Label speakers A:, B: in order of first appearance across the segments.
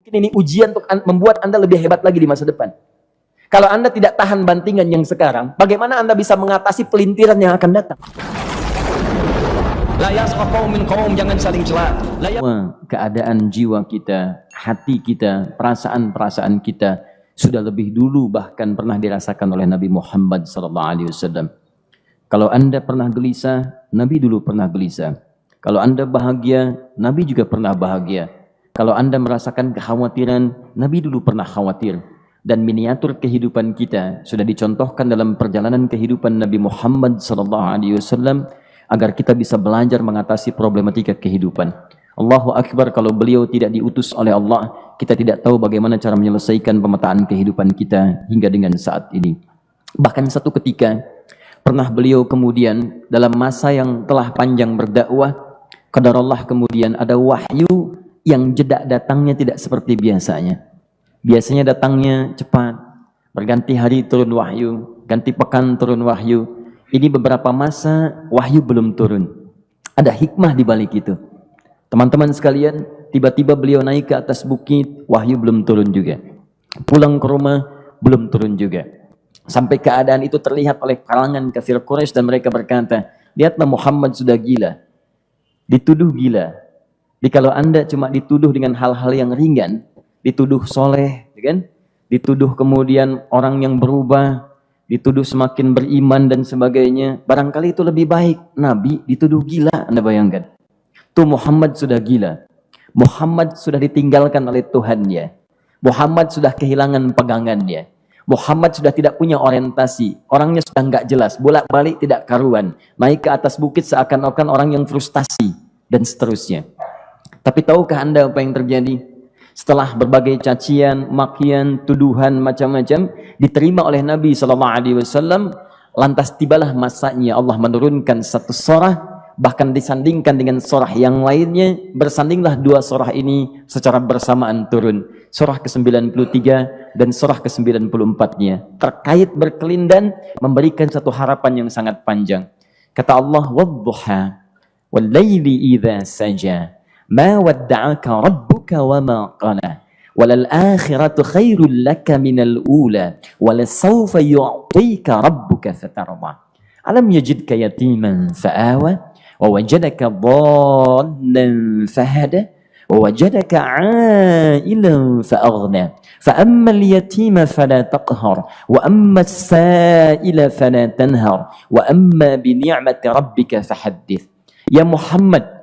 A: Ini ujian untuk membuat Anda lebih hebat lagi di masa depan. Kalau Anda tidak tahan bantingan yang sekarang, bagaimana Anda bisa mengatasi pelintiran yang akan datang? Jangan saling cela. Keadaan jiwa kita, hati kita, perasaan-perasaan kita sudah lebih dulu bahkan pernah dirasakan oleh Nabi Muhammad SAW. Kalau Anda pernah gelisah, Nabi dulu pernah gelisah. Kalau Anda bahagia, Nabi juga pernah bahagia. Kalau Anda merasakan kekhawatiran, Nabi dulu pernah khawatir. Dan miniatur kehidupan kita sudah dicontohkan dalam perjalanan kehidupan Nabi Muhammad SAW agar kita bisa belajar mengatasi problematika kehidupan. Allahu Akbar, kalau beliau tidak diutus oleh Allah, kita tidak tahu bagaimana cara menyelesaikan pemetaan kehidupan kita hingga dengan saat ini. Bahkan satu ketika, pernah beliau kemudian dalam masa yang telah panjang berdakwah, qadarullah kemudian ada wahyu yang jeda datangnya tidak seperti biasanya. Biasanya datangnya cepat, berganti hari turun wahyu, ganti pekan turun wahyu. Ini beberapa masa wahyu belum turun. Ada hikmah di balik itu. Teman-teman sekalian, tiba-tiba beliau naik ke atas bukit, wahyu belum turun juga. Pulang ke rumah, belum turun juga. Sampai keadaan itu terlihat oleh kalangan kafir Quraisy dan mereka berkata, lihatlah Muhammad sudah gila. Dituduh gila. Jadi kalau Anda cuma dituduh dengan hal-hal yang ringan, dituduh soleh, kan? Dituduh kemudian orang yang berubah, dituduh semakin beriman dan sebagainya, barangkali itu lebih baik. Nabi dituduh gila, Anda bayangkan. Tuh Muhammad sudah gila. Muhammad sudah ditinggalkan oleh Tuhannya. Muhammad sudah kehilangan pegangannya. Muhammad sudah tidak punya orientasi. Orangnya sudah nggak jelas, bolak-balik tidak karuan. Naik ke atas bukit seakan-akan orang yang frustasi dan seterusnya. Tapi tahukah Anda apa yang terjadi? Setelah berbagai cacian, makian, tuduhan macam-macam diterima oleh Nabi SAW, lantas tibalah masanya Allah menurunkan satu surah, bahkan disandingkan dengan surah yang lainnya, bersandinglah dua surah ini secara bersamaan turun. Surah ke-93 dan surah ke-94-nya terkait berkelindan, memberikan satu harapan yang sangat panjang. Kata Allah, "Wadduha wal laili idza saja." Ma wadda'aka rabbuka wa ma qala walal akhiratu khairul laka minal ula walasawfa yu'tika rabbuka fatarda alam yajidka yatiman fa'awa wa wajadaka dhallan fahada wa wajadaka 'ailan fa'aghna fa ammal yatima fala taqhar wa ammas sa'ila fala tanhar wa amma bi ni'mati rabbika fahaddits. Ya Muhammad,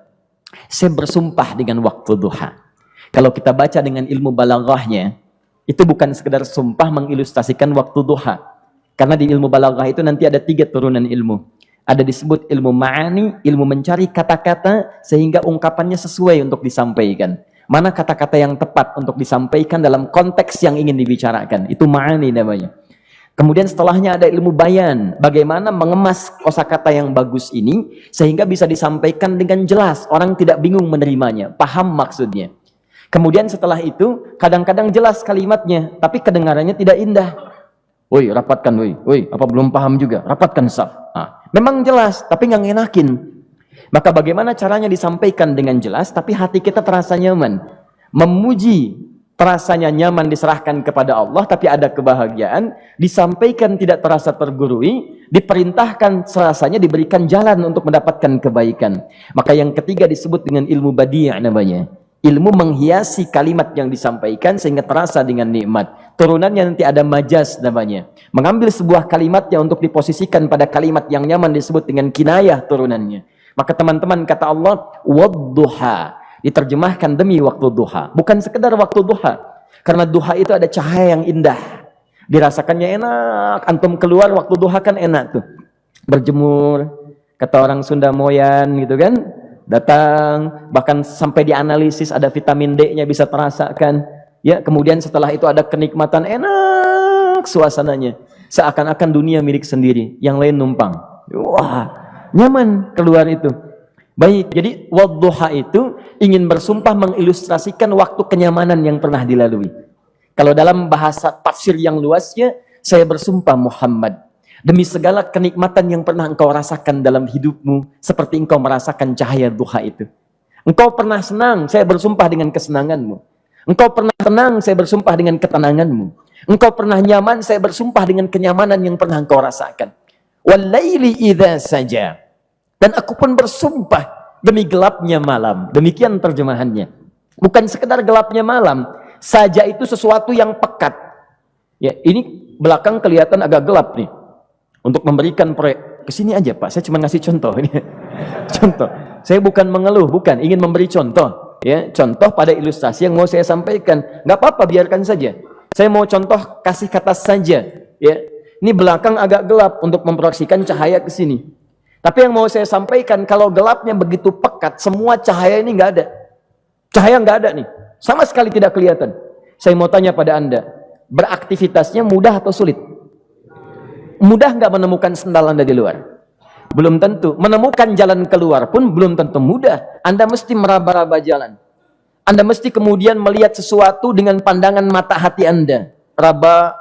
A: saya bersumpah dengan waktu duha. Kalau kita baca dengan ilmu balaghahnya, itu bukan sekedar sumpah mengilustrasikan waktu duha. Karena di ilmu balaghah itu nanti ada 3 turunan ilmu. Ada disebut ilmu ma'ani, ilmu mencari kata-kata sehingga ungkapannya sesuai untuk disampaikan. Mana kata-kata yang tepat untuk disampaikan dalam konteks yang ingin dibicarakan. Itu ma'ani namanya. Kemudian setelahnya ada ilmu bayan, bagaimana mengemas kosakata yang bagus ini sehingga bisa disampaikan dengan jelas, orang tidak bingung menerimanya, paham maksudnya. Kemudian setelah itu kadang-kadang jelas kalimatnya, tapi kedengarannya tidak indah. Woi, rapatkan, woi, apa belum paham juga? Rapatkan saf. Memang jelas, tapi nggak ngenakin. Maka bagaimana caranya disampaikan dengan jelas, tapi hati kita terasa nyaman, memuji. Terasanya nyaman diserahkan kepada Allah, tapi ada kebahagiaan, disampaikan tidak terasa tergurui, diperintahkan serasanya diberikan jalan untuk mendapatkan kebaikan. Maka yang ketiga disebut dengan ilmu badi' namanya. Ilmu menghiasi kalimat yang disampaikan sehingga terasa dengan nikmat. Turunannya nanti ada majaz namanya. Mengambil sebuah kalimatnya untuk diposisikan pada kalimat yang nyaman disebut dengan kinayah turunannya. Maka teman-teman kata Allah, wadduha. Diterjemahkan demi waktu duha, bukan sekedar waktu duha, karena duha itu ada cahaya yang indah, dirasakannya enak. Antum keluar waktu duha kan enak tuh, berjemur, kata orang Sunda moyan gitu kan, datang, bahkan sampai dianalisis ada vitamin D-nya bisa terasakan, ya. Kemudian setelah itu ada kenikmatan, enak suasananya, seakan-akan dunia milik sendiri, yang lain numpang. Wah, nyaman keluar itu. Baik, jadi wadduha itu ingin bersumpah mengilustrasikan waktu kenyamanan yang pernah dilalui. Kalau dalam bahasa tafsir yang luasnya, saya bersumpah Muhammad, demi segala kenikmatan yang pernah engkau rasakan dalam hidupmu, seperti engkau merasakan cahaya duha itu. Engkau pernah senang, saya bersumpah dengan kesenanganmu. Engkau pernah tenang, saya bersumpah dengan ketenanganmu. Engkau pernah nyaman, saya bersumpah dengan kenyamanan yang pernah engkau rasakan. Walaili idza saja. Dan aku pun bersumpah demi gelapnya malam. Demikian terjemahannya. Bukan sekedar gelapnya malam. Saja itu sesuatu yang pekat. Ya, ini belakang kelihatan agak gelap nih. Untuk memberikan proyek. Kesini aja Pak, saya cuma ngasih contoh. Contoh. Saya bukan mengeluh, bukan. Ingin memberi contoh. Ya, contoh pada ilustrasi yang mau saya sampaikan. Nggak apa-apa, biarkan saja. Saya mau contoh kasih kata saja. Ya, ini belakang agak gelap untuk memproyeksikan cahaya ke sini. Tapi yang mau saya sampaikan, kalau gelapnya begitu pekat, semua cahaya ini nggak ada. Cahaya nggak ada nih. Sama sekali tidak kelihatan. Saya mau tanya pada Anda, beraktivitasnya mudah atau sulit? Mudah nggak menemukan sendal Anda di luar? Belum tentu. Menemukan jalan keluar pun belum tentu mudah. Anda mesti meraba-raba jalan. Anda mesti kemudian melihat sesuatu dengan pandangan mata hati Anda. Raba,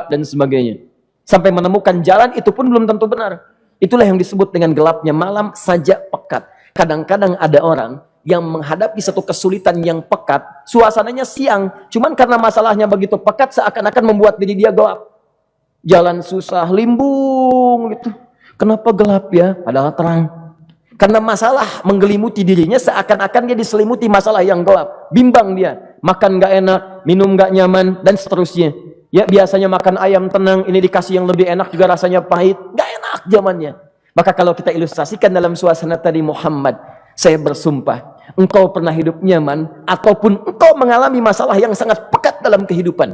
A: dan sebagainya. Sampai menemukan jalan, itu pun belum tentu benar. Itulah yang disebut dengan gelapnya malam saja pekat. Kadang-kadang ada orang yang menghadapi satu kesulitan yang pekat, suasananya siang, cuman karena masalahnya begitu pekat, seakan-akan membuat diri dia gelap. Jalan susah, limbung gitu. Kenapa gelap ya? Padahal terang. Karena masalah menggelimuti dirinya, seakan-akan dia diselimuti masalah yang gelap. Bimbang dia. Makan nggak enak, minum nggak nyaman, dan seterusnya. Ya, biasanya makan ayam tenang, ini dikasih yang lebih enak juga rasanya pahit. Nggak enak zamannya. Maka kalau kita ilustrasikan dalam suasana tadi Muhammad, saya bersumpah, engkau pernah hidup nyaman, ataupun engkau mengalami masalah yang sangat pekat dalam kehidupan.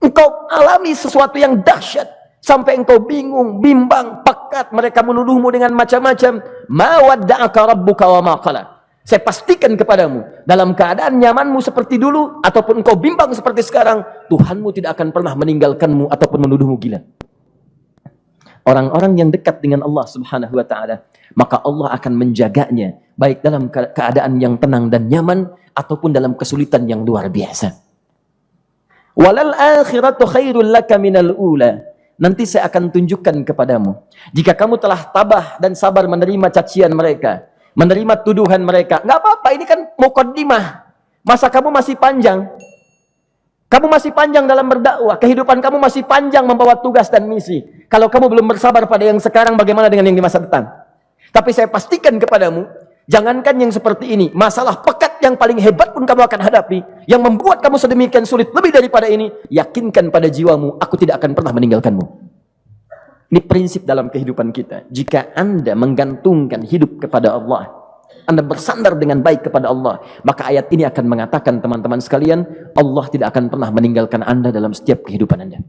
A: Engkau alami sesuatu yang dahsyat. Sampai engkau bingung, bimbang, pekat, mereka menuduhmu dengan macam-macam. Ma wadda'aka rabbuka wa ma qala. Saya pastikan kepadamu, dalam keadaan nyamanmu seperti dulu, ataupun engkau bimbang seperti sekarang, Tuhanmu tidak akan pernah meninggalkanmu ataupun menuduhmu gila. Orang-orang yang dekat dengan Allah Subhanahu wa ta'ala, maka Allah akan menjaganya, baik dalam keadaan yang tenang dan nyaman, ataupun dalam kesulitan yang luar biasa. Walal akhiratu khairul laka minal ula. Nanti saya akan tunjukkan kepadamu. Jika kamu telah tabah dan sabar menerima cacian mereka, menerima tuduhan mereka, nggak apa-apa, ini kan muqaddimah. Masa kamu masih panjang. Kamu masih panjang dalam berdakwah. Kehidupan kamu masih panjang membawa tugas dan misi. Kalau kamu belum bersabar pada yang sekarang, bagaimana dengan yang di masa depan? Tapi saya pastikan kepadamu, jangankan yang seperti ini, masalah pekat yang paling hebat pun kamu akan hadapi, yang membuat kamu sedemikian sulit lebih daripada ini, yakinkan pada jiwamu, aku tidak akan pernah meninggalkanmu. Ini prinsip dalam kehidupan kita. Jika Anda menggantungkan hidup kepada Allah, Anda bersandar dengan baik kepada Allah, maka ayat ini akan mengatakan, teman-teman sekalian, Allah tidak akan pernah meninggalkan Anda dalam setiap kehidupan Anda.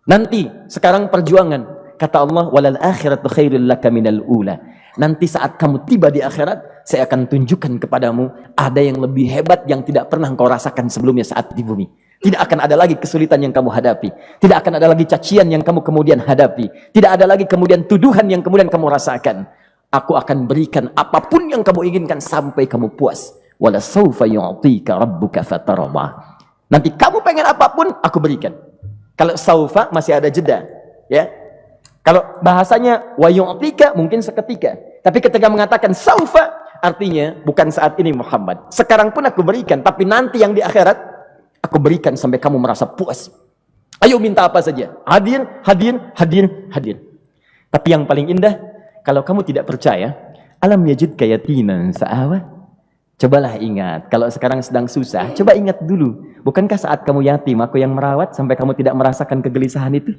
A: Nanti, sekarang perjuangan, kata Allah, walal akhiratu khairul laka minal ula. Nanti saat kamu tiba di akhirat, saya akan tunjukkan kepadamu ada yang lebih hebat yang tidak pernah engkau rasakan sebelumnya saat di bumi. Tidak akan ada lagi kesulitan yang kamu hadapi. Tidak akan ada lagi cacian yang kamu kemudian hadapi. Tidak ada lagi kemudian tuduhan yang kemudian kamu rasakan. Aku akan berikan apapun yang kamu inginkan sampai kamu puas. Wala sawfa yu'tika rabbuka fatarda. Nanti kamu pengen apapun, aku berikan. Kalau saufa masih ada jeda, ya. Kalau bahasanya wa yu'tika mungkin seketika. Tapi ketika mengatakan saufa, artinya bukan saat ini Muhammad. Sekarang pun aku berikan, tapi nanti yang di akhirat aku berikan sampai kamu merasa puas. Ayo minta apa saja. Hadir, hadir, hadir, hadir. Tapi yang paling indah, kalau kamu tidak percaya, alam yajidka yatiman fa'awa. Cobalah ingat, kalau sekarang sedang susah, coba ingat dulu. Bukankah saat kamu yatim, aku yang merawat sampai kamu tidak merasakan kegelisahan itu?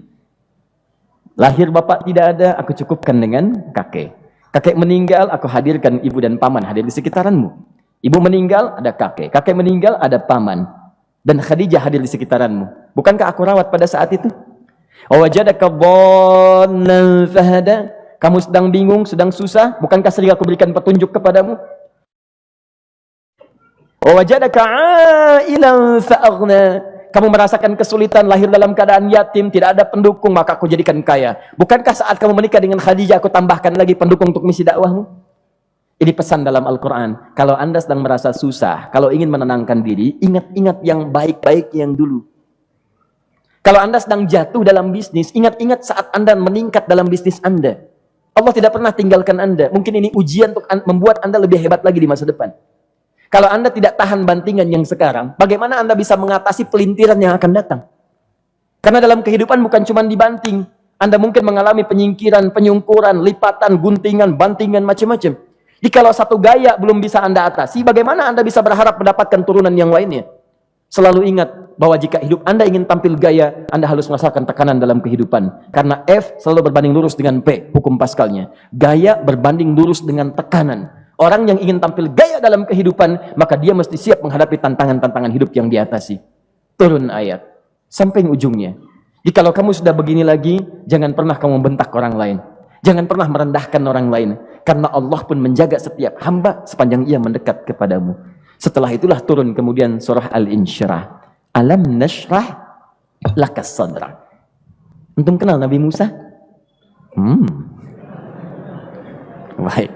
A: Lahir bapak tidak ada, aku cukupkan dengan kakek. Kakek meninggal, aku hadirkan ibu dan paman hadir di sekitaranmu. Ibu meninggal, ada kakek. Kakek meninggal, ada paman. Dan Khadijah hadir di sekitaranmu. Bukankah aku rawat pada saat itu? Wajadaka dhallan fahada. Kamu sedang bingung, sedang susah. Bukankah sering aku berikan petunjuk kepadamu? Wajadaka ailan fa'aghna. Kamu merasakan kesulitan, lahir dalam keadaan yatim, tidak ada pendukung, maka aku jadikan kaya. Bukankah saat kamu menikah dengan Khadijah, aku tambahkan lagi pendukung untuk misi dakwahmu? Ini pesan dalam Al-Quran. Kalau Anda sedang merasa susah, kalau ingin menenangkan diri, ingat-ingat yang baik-baik yang dulu. Kalau Anda sedang jatuh dalam bisnis, ingat-ingat saat Anda meningkat dalam bisnis Anda. Allah tidak pernah tinggalkan Anda. Mungkin ini ujian untuk membuat Anda lebih hebat lagi di masa depan. Kalau Anda tidak tahan bantingan yang sekarang, bagaimana Anda bisa mengatasi pelintiran yang akan datang? Karena dalam kehidupan bukan cuma dibanting. Anda mungkin mengalami penyingkiran, penyungkuran, lipatan, guntingan, bantingan, macam-macam. Jikalau satu gaya belum bisa Anda atasi, bagaimana Anda bisa berharap mendapatkan turunan yang lainnya? Selalu ingat bahwa jika hidup Anda ingin tampil gaya, Anda harus merasakan tekanan dalam kehidupan. Karena F selalu berbanding lurus dengan P, hukum Pascalnya. Gaya berbanding lurus dengan tekanan. Orang yang ingin tampil gaya dalam kehidupan, maka dia mesti siap menghadapi tantangan-tantangan hidup yang diatasi. Turun ayat. Sampai ujungnya. Jikalau kamu sudah begini lagi, jangan pernah kamu bentak orang lain. Jangan pernah merendahkan orang lain. Karena Allah pun menjaga setiap hamba sepanjang ia mendekat kepadamu. Setelah itulah turun kemudian surah Al-Insyirah. Alam nashrah lakas sadra. Antum kenal Nabi Musa? Baik.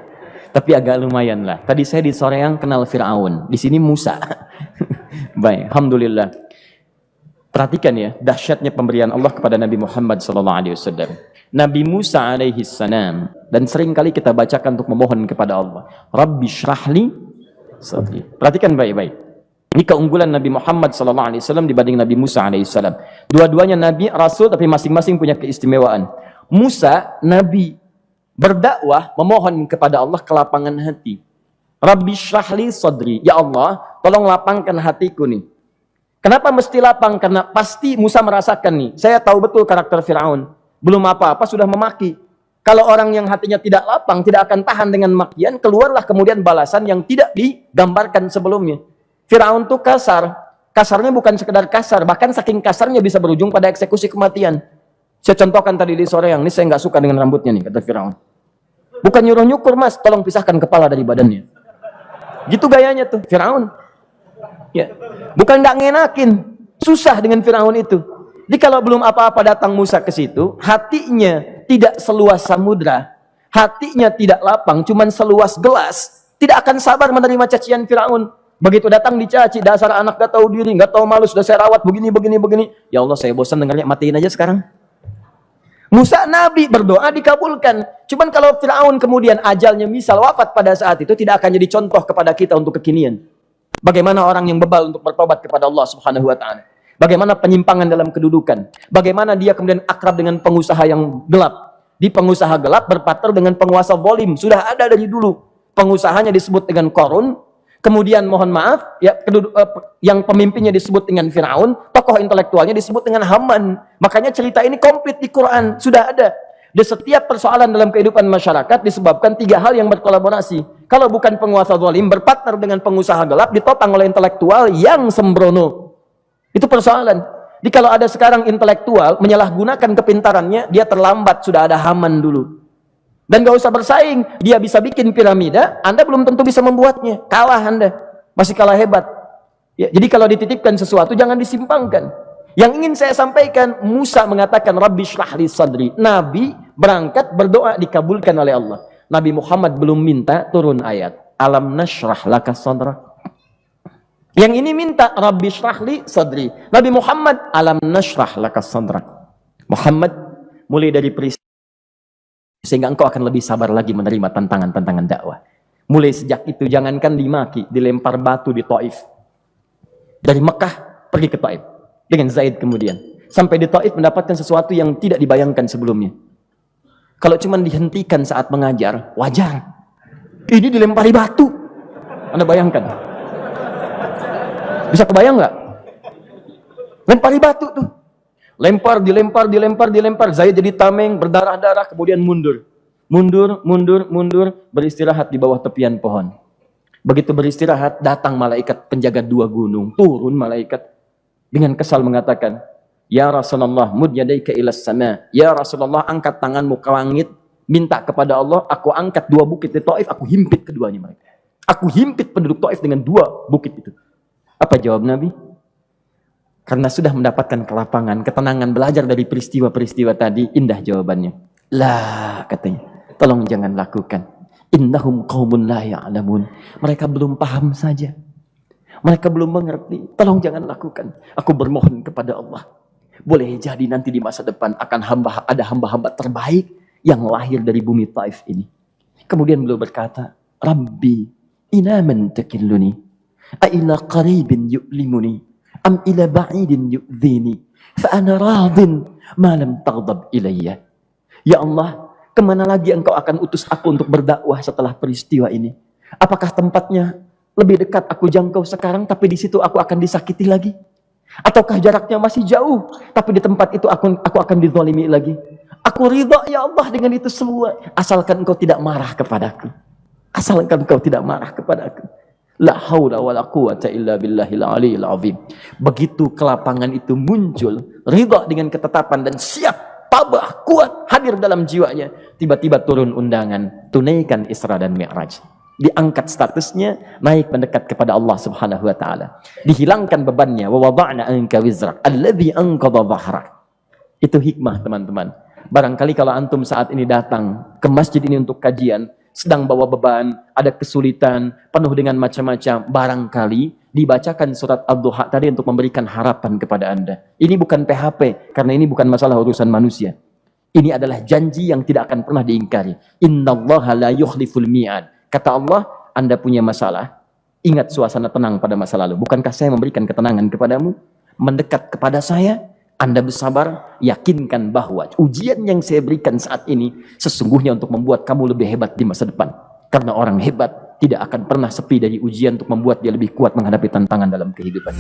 A: Tapi agak lumayan lah. Tadi saya di Soreang kenal Fir'aun. Di sini Musa. Baik, alhamdulillah. Perhatikan ya, dahsyatnya pemberian Allah kepada Nabi Muhammad SAW. Nabi Musa alaihi salam, dan sering kali kita bacakan untuk memohon kepada Allah. Rabbi syrahli sadri. Perhatikan baik-baik. Ini keunggulan Nabi Muhammad SAW dibanding Nabi Musa alaihissalam. Dua-duanya Nabi, Rasul, tapi masing-masing punya keistimewaan. Musa, Nabi, berdakwah, memohon kepada Allah kelapangan hati. Rabbi syrahli sadri. Ya Allah, tolong lapangkan hatiku nih. Kenapa mesti lapang? Karena pasti Musa merasakan nih. Saya tahu betul karakter Fir'aun. Belum apa-apa sudah memaki. Kalau orang yang hatinya tidak lapang, tidak akan tahan dengan makian, keluarlah kemudian balasan yang tidak digambarkan sebelumnya. Fir'aun itu kasar. Kasarnya bukan sekedar kasar, bahkan saking kasarnya bisa berujung pada eksekusi kematian. Saya contohkan tadi di sore yang ini, saya nggak suka dengan rambutnya nih, kata Fir'aun. Bukan nyuruh-nyukur mas, tolong pisahkan kepala dari badannya. Gitu gayanya tuh, Fir'aun. Ya. Bukan nggak ngenakin, susah dengan Fir'aun itu. Jadi kalau belum apa-apa datang Musa ke situ, hatinya tidak seluas samudra, hatinya tidak lapang, cuman seluas gelas, tidak akan sabar menerima cacian Fir'aun. Begitu datang dicaci, dasar anak gak tahu diri, gak tahu malu, sudah saya rawat begini. Ya Allah, saya bosan dengarnya, matiin aja sekarang. Musa Nabi berdoa dikabulkan. Cuman kalau Fir'aun kemudian ajalnya misal wafat pada saat itu, tidak akan jadi contoh kepada kita untuk kekinian. Bagaimana orang yang bebal untuk bertobat kepada Allah Subhanahu wa Ta'ala. Bagaimana penyimpangan dalam kedudukan. Bagaimana dia kemudian akrab dengan pengusaha yang gelap. Di pengusaha gelap berpartner dengan penguasa zalim. Sudah ada dari dulu. Pengusahanya disebut dengan Qarun. Kemudian mohon maaf, ya, yang pemimpinnya disebut dengan Fir'aun. Tokoh intelektualnya disebut dengan Haman. Makanya cerita ini komplit di Quran. Sudah ada. Di setiap persoalan dalam kehidupan masyarakat disebabkan tiga hal yang berkolaborasi. Kalau bukan penguasa zalim, berpartner dengan pengusaha gelap, ditopang oleh intelektual yang sembrono. Itu persoalan. Jadi kalau ada sekarang intelektual menyalahgunakan kepintarannya, dia terlambat, sudah ada Haman dulu. Dan gak usah bersaing, dia bisa bikin piramida, Anda belum tentu bisa membuatnya. Kalah Anda, masih kalah hebat. Ya, jadi kalau dititipkan sesuatu, jangan disimpangkan. Yang ingin saya sampaikan, Musa mengatakan, Rabbi syrahli sadri. Nabi berangkat berdoa dikabulkan oleh Allah. Nabi Muhammad belum minta turun ayat. Alam nashrah laka sadra. Yang ini minta Rabbi syrahli sadri. Nabi Muhammad alam nashrah laka sadra. Muhammad mulai dari peristiwa sehingga engkau akan lebih sabar lagi menerima tantangan-tantangan dakwah. Mulai sejak itu jangankan dimaki, dilempar batu di Taif. Dari Mekah pergi ke Taif dengan Zaid kemudian. Sampai di Taif mendapatkan sesuatu yang tidak dibayangkan sebelumnya. Kalau cuma dihentikan saat mengajar, wajar. Ini dilempari batu. Anda bayangkan? Bisa kebayang nggak? Lempari batu tuh. Dilempar. Zaid jadi tameng, berdarah-darah, kemudian mundur. Mundur, beristirahat di bawah tepian pohon. Begitu beristirahat, datang malaikat penjaga dua gunung. Turun malaikat dengan kesal mengatakan, Ya Rasulullah, mud yadaika ilas sama. Ya Rasulullah, angkat tanganmu ke langit, minta kepada Allah, aku angkat dua bukit di Taif, aku himpit keduanya mereka. Aku himpit penduduk Taif dengan dua bukit itu. Apa jawab Nabi? Karena sudah mendapatkan kelapangan, ketenangan, belajar dari peristiwa-peristiwa tadi, indah jawabannya. Lah, katanya, tolong jangan lakukan. Innahum qaumun la ya'lamun. Mereka belum paham saja. Mereka belum mengerti. Tolong jangan lakukan. Aku bermohon kepada Allah. Boleh jadi nanti di masa depan akan ada hamba-hamba terbaik yang lahir dari bumi Taif ini. Kemudian beliau berkata, Rabbi, ina man takilluni. A'ila qaribin yu'limuni am ila ba'idin yu'dhini fa ana radin ma lam taghdab ilayya. Ya Allah, kemana lagi engkau akan utus aku untuk berdakwah setelah peristiwa ini? Apakah tempatnya lebih dekat aku jangkau sekarang, tapi di situ aku akan disakiti lagi? Ataukah jaraknya masih jauh, tapi di tempat itu aku akan dizalimi lagi? Aku ridha ya Allah dengan itu semua, asalkan engkau tidak marah kepadaku. Asalkan engkau tidak marah kepadaku. La haula wa la quwata illa billahil aliyil azim. Begitu kelapangan itu muncul, ridha dengan ketetapan dan siap, tabah, kuat, hadir dalam jiwanya. Tiba-tiba turun undangan, tunaikan Isra dan Mi'raj. Diangkat statusnya, naik mendekat kepada Allah Subhanahu wa taala. Dihilangkan bebannya, wa wada'na anka wizrak alladzi anqadha dhahrak. Itu hikmah, teman-teman. Barangkali kalau antum saat ini datang ke masjid ini untuk kajian, sedang bawa beban, ada kesulitan, penuh dengan macam-macam, barangkali dibacakan surat Ad-Duha tadi untuk memberikan harapan kepada Anda. Ini bukan PHP, karena ini bukan masalah urusan manusia. Ini adalah janji yang tidak akan pernah diingkari. Innallaha la yukhliful mi'ad. Kata Allah, Anda punya masalah, ingat suasana tenang pada masa lalu. Bukankah saya memberikan ketenangan kepadamu? Mendekat kepada saya, Anda bersabar, yakinkan bahwa ujian yang saya berikan saat ini sesungguhnya untuk membuat kamu lebih hebat di masa depan. Karena orang hebat tidak akan pernah sepi dari ujian untuk membuat dia lebih kuat menghadapi tantangan dalam kehidupan.